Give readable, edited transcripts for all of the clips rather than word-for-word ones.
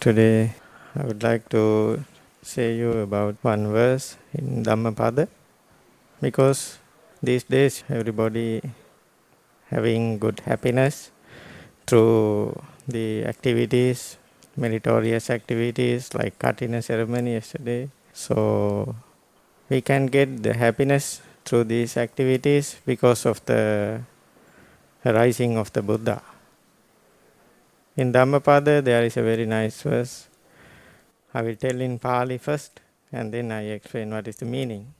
Today I would like to say you about one verse in Dhammapada, because these days everybody having good happiness through the activities, meritorious activities like Katina ceremony yesterday. So we can get the happiness through these activities because of the rising of the Buddha. In Dhammapada there is a very nice verse. I will tell in Pali first and then I explain what is the meaning.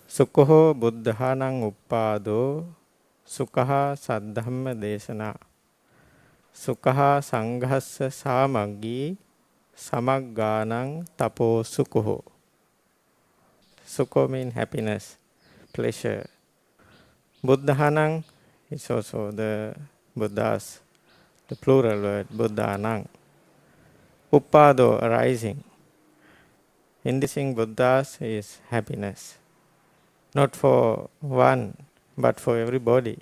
Sukho buddhanang uppado sukha saddhamma desana sukha sanghassa samaggi samagganang tapo sukho. Sukho means happiness, pleasure. Buddhanang is also the Buddhas, the plural word, Buddhanang. Uppado, arising. In this thing, Buddhas is happiness. Not for one, but for everybody.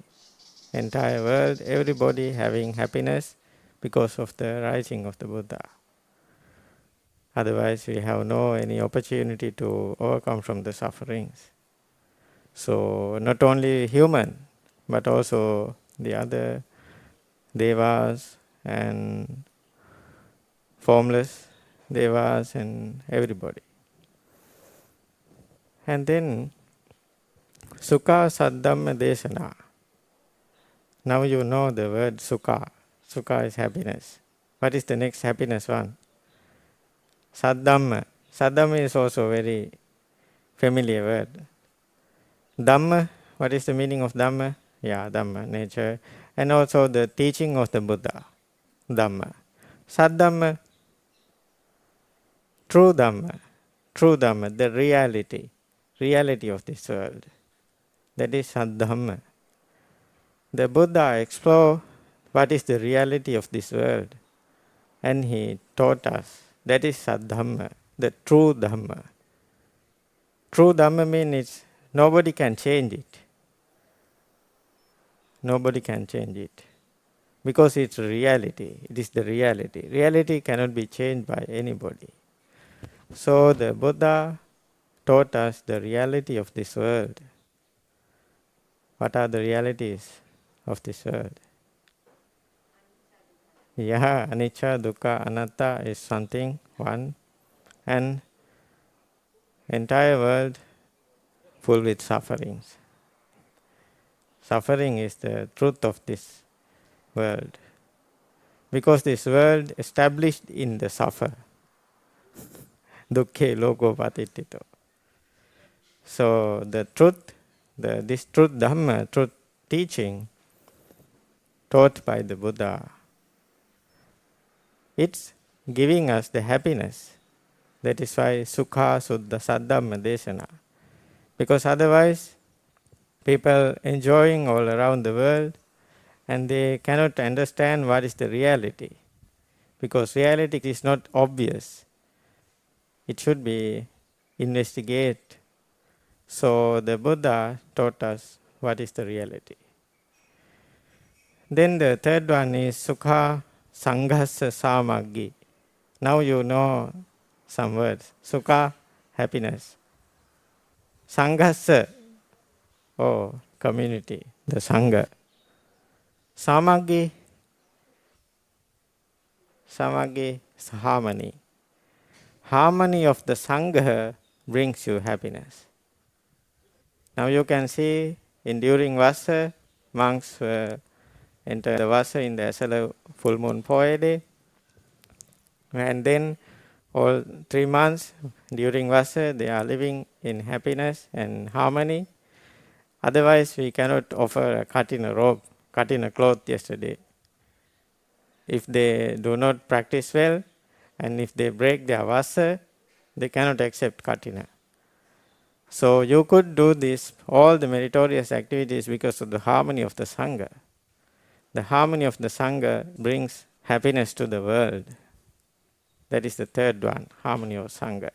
Entire world, everybody having happiness because of the rising of the Buddha. Otherwise, we have no any opportunity to overcome from the sufferings. So, not only human, but also the other devas and formless devas and everybody. And then, Sukha Saddhamma Desana. Now you know the word Sukha. Sukha is happiness. What is the next happiness one? Saddhamma. Saddhamma is also very familiar word. Dhamma, what is the meaning of Dhamma? Yeah, Dhamma, nature. And also the teaching of the Buddha. Dhamma. Saddhamma, true Dhamma. True Dhamma, the reality. Reality of this world. That is Saddhamma. The Buddha explored what is the reality of this world. And he taught us. That is Saddhamma, the true Dhamma. True Dhamma means nobody can change it. Nobody can change it. Because it's reality. It is the reality. Reality cannot be changed by anybody. So the Buddha taught us the reality of this world. What are the realities of this world? Yeah, anicca, dukkha, anatta is something, one. And entire world full with sufferings. Suffering is the truth of this world. Because this world established in the suffer. Dukkhe loko patittito. So the truth, this truth Dhamma, truth teaching taught by the Buddha, it's giving us the happiness. That is why Sukha Suddha Saddhamma Desana. Because otherwise, people enjoying all around the world and they cannot understand what is the reality. Because reality is not obvious. It should be investigated. So the Buddha taught us what is the reality. Then the third one is Sukha Sanghassa Samaggi. Now you know some words. Sukha, happiness. Sanghassa, oh, community, the Sangha. Samaggi, Samaggi is harmony. Harmony of the Sangha brings you happiness. Now you can see during Vasa, monks enter the Vasa in the Asala full moon Poya day. And then all 3 months during Vasa, they are living in happiness and harmony. Otherwise, we cannot offer a cut in a robe, cut in a cloth yesterday. If they do not practice well, and if they break their Vasa, they cannot accept katina. So you could do this, all the meritorious activities because of the harmony of the Sangha. The harmony of the Sangha brings happiness to the world. That is the third one, harmony of Sangha.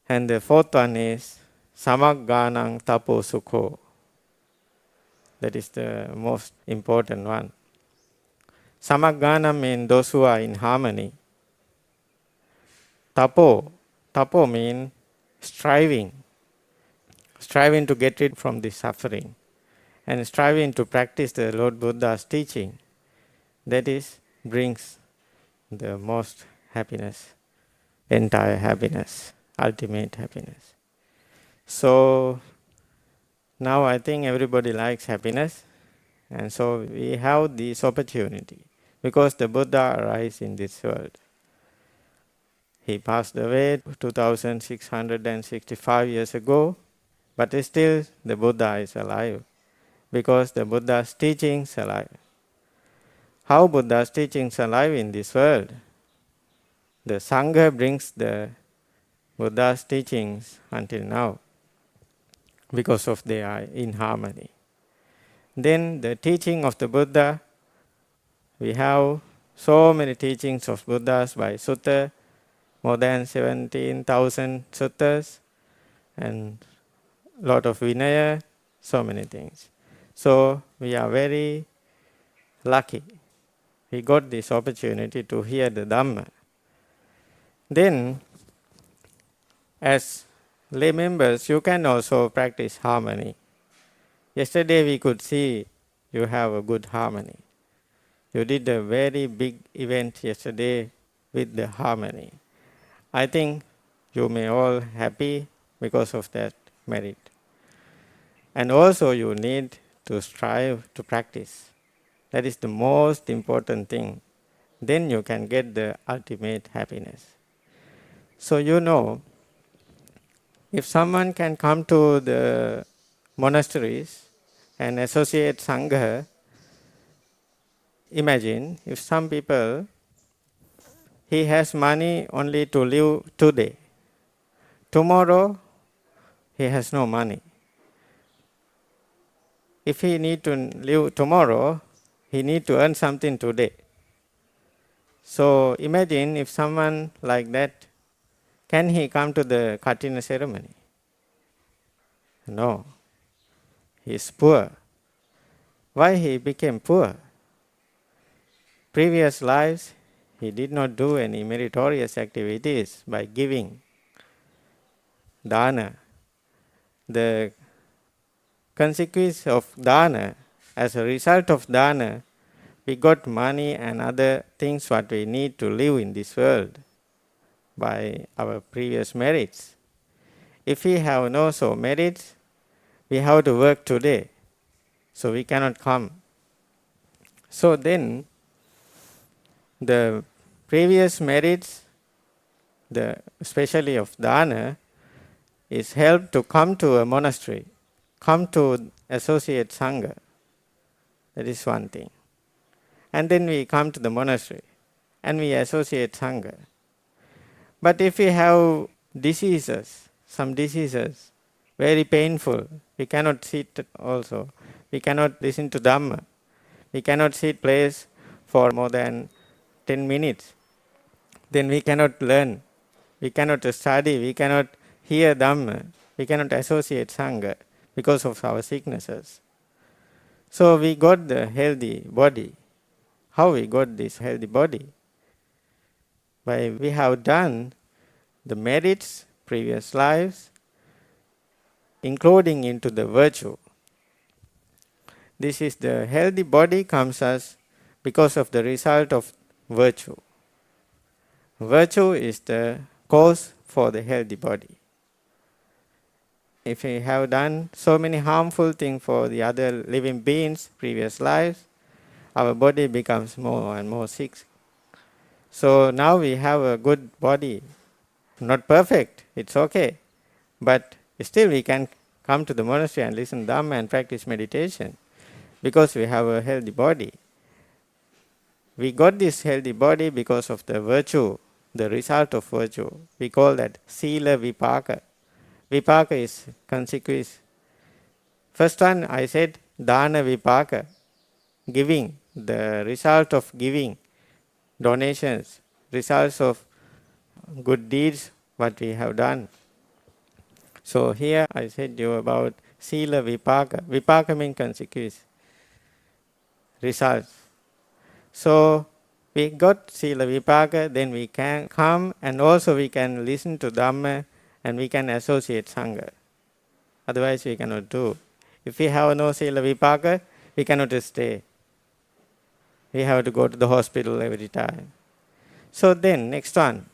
And the fourth one is samagganang tapo sukho. That is the most important one. Samaggana means those who are in harmony. Tapo means striving to get rid from the suffering, and striving to practice the Lord Buddha's teaching. That is brings the most happiness, entire happiness, ultimate happiness. So now I think everybody likes happiness, and so we have this opportunity because the Buddha arose in this world. He passed away 2665 years ago, but still the Buddha is alive because the Buddha's teachings alive. How Buddha's teachings alive in this world? The Sangha brings the Buddha's teachings until now because of they are in harmony. Then the teaching of the Buddha, we have so many teachings of Buddhas by sutta, more than 17,000 suttas, and lot of Vinaya, so many things. So we are very lucky. We got this opportunity to hear the Dhamma. Then, as lay members, you can also practice harmony. Yesterday we could see you have a good harmony. You did a very big event yesterday with the harmony. I think you may all happy because of that merit. And also you need to strive to practice. That is the most important thing. Then you can get the ultimate happiness. So you know, if someone can come to the monasteries and associate Sangha, imagine if some people, he has money only to live today. Tomorrow, he has no money. If he need to live tomorrow, he need to earn something today. So imagine if someone like that, can he come to the Katina ceremony? No. He is poor. Why he became poor? Previous lives, he did not do any meritorious activities by giving dana. The consequence of dana, as a result of dana, we got money and other things what we need to live in this world by our previous merits. If we have no so merits, we have to work today, so we cannot come. So then, the previous merits, especially of dana, is help to come to a monastery, come to associate Sangha. That is one thing. And then we come to the monastery and we associate Sangha. But if we have diseases, some diseases, very painful, we cannot sit also, we cannot listen to Dhamma, we cannot sit place for more than 10 minutes, then we cannot learn, we cannot study, we cannot hear Dhamma, we cannot associate Sangha because of our sicknesses. So we got the healthy body. How we got this healthy body? By we have done the merits, previous lives, including into the virtue. This is the healthy body comes us because of the result of virtue. Virtue is the cause for the healthy body. If we have done so many harmful things for the other living beings, previous lives, our body becomes more and more sick. So now we have a good body. Not perfect, it's okay. But still we can come to the monastery and listen to Dhamma and practice meditation because we have a healthy body. We got this healthy body because of the virtue, the result of virtue. We call that Sila Vipaka. Vipaka is consequence. First one I said Dana Vipaka, giving, the result of giving, donations, results of good deeds what we have done. So here I said you about Sila Vipaka. Vipaka means consequence, results. So we got Sila Vipaka, then we can come and also we can listen to Dhamma and we can associate Sangha. Otherwise we cannot do. If we have no Sila Vipaka, we cannot stay. We have to go to the hospital every time. So then, next one.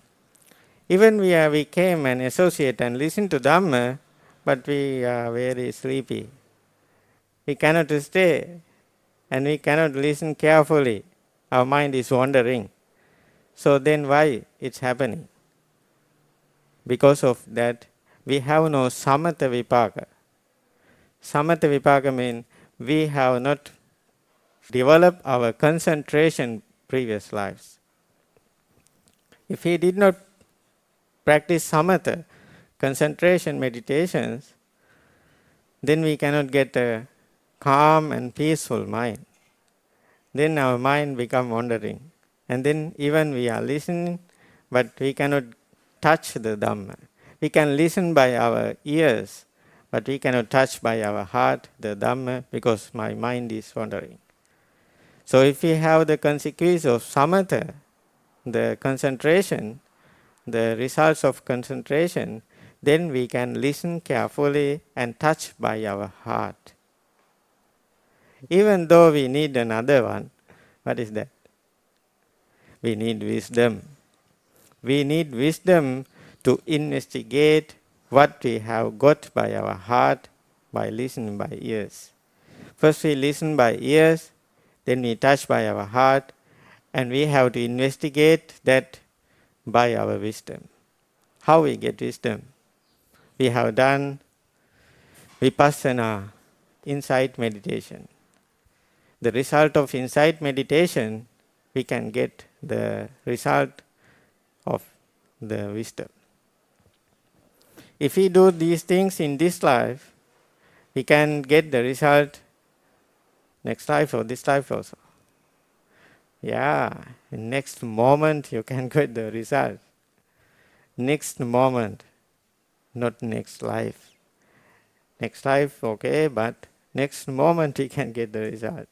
Even we came and associate and listen to Dhamma, but we are very sleepy. We cannot stay and we cannot listen carefully. Our mind is wandering. So then why it's happening? Because of that, we have no samatha vipaka. Samatha vipaka means we have not developed our concentration previous lives. If we did not practice samatha, concentration meditations, then we cannot get a calm and peaceful mind. Then our mind become wandering. And then even we are listening, but we cannot touch the Dhamma. We can listen by our ears, but we cannot touch by our heart the Dhamma because my mind is wandering. So if we have the consequence of samatha, the concentration, the results of concentration, then we can listen carefully and touch by our heart. Even though we need another one, what is that? We need wisdom. We need wisdom to investigate what we have got by our heart, by listening by ears. First we listen by ears, then we touch by our heart, and we have to investigate that by our wisdom. How we get wisdom? We have done vipassana, insight meditation. The result of insight meditation, we can get the result of the wisdom. If we do these things in this life, we can get the result next life or this life also. Yeah, in next moment you can get the result. Next moment, not next life. Next life, okay, but next moment we can get the result.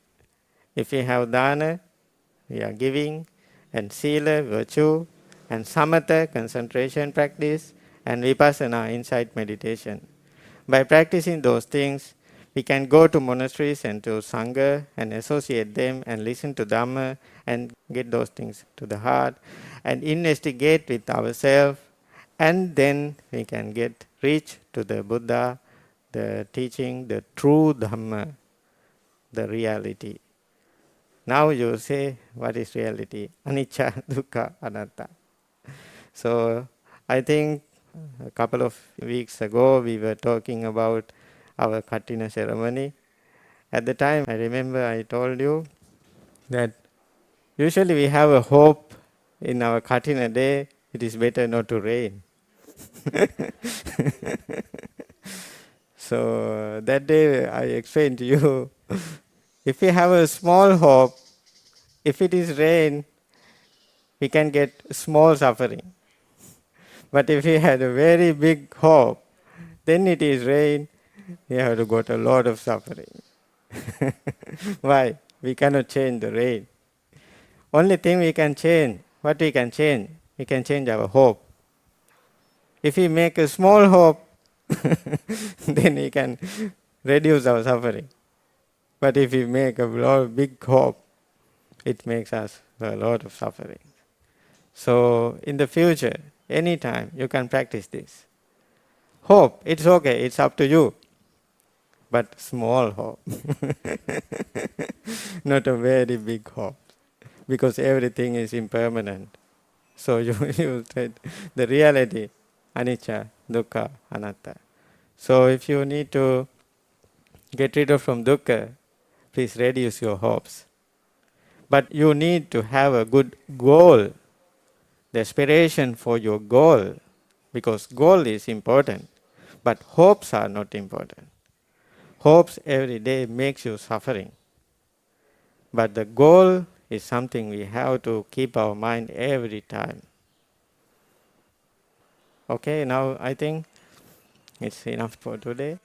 If we have dana, we are giving, and sila, virtue, and samatha, concentration practice, and vipassana, insight meditation. By practicing those things, we can go to monasteries and to sangha and associate them and listen to Dhamma and get those things to the heart and investigate with ourselves, and then we can reach to the Buddha, the teaching, the true Dhamma, the reality. Now you say, what is reality? Anicca, dukkha, anatta. So I think a couple of weeks ago we were talking about our Katina ceremony. At the time, I remember I told you that usually we have a hope in our Katina day, it is better not to rain. So that day I explained to you, if we have a small hope, if it is rain, we can get small suffering. But if we had a very big hope, then it is rain, we have to go to a lot of suffering. Why? We cannot change the rain. Only thing we can change, what we can change? We can change our hope. If we make a small hope, then we can reduce our suffering. But if we make a big hope, it makes us a lot of suffering. So in the future, anytime you can practice this. Hope, it's okay, it's up to you. But small hope. Not a very big hope. Because everything is impermanent. So you said the reality, anicca, dukkha, anatta. So if you need to get rid of from dukkha, please reduce your hopes. But you need to have a good goal, the aspiration for your goal, because goal is important, but hopes are not important. Hopes every day makes you suffering. But the goal is something we have to keep our mind every time. Okay, now I think it's enough for today.